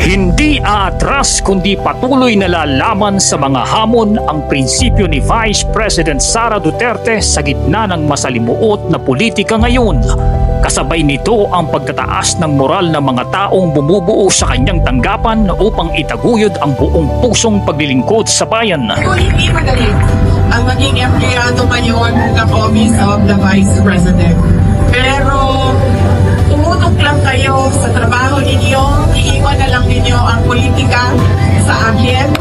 Hindi aatras kundi patuloy na lalaman sa mga hamon ang prinsipyo ni Vice President Sara Duterte sa gitna ng masalimuot na politika ngayon. Kasabay nito ang pagtataas ng moral ng mga taong bumubuo sa kanyang tanggapan upang itaguyod ang buong pusong paglilingkod sa bayan. Hindi madali ang maging empleyado ngayon ng Office of the Vice President. Pero tumutok lang kayo sa trabaho ninyo, iiwan na lang ninyo ang politika sa akin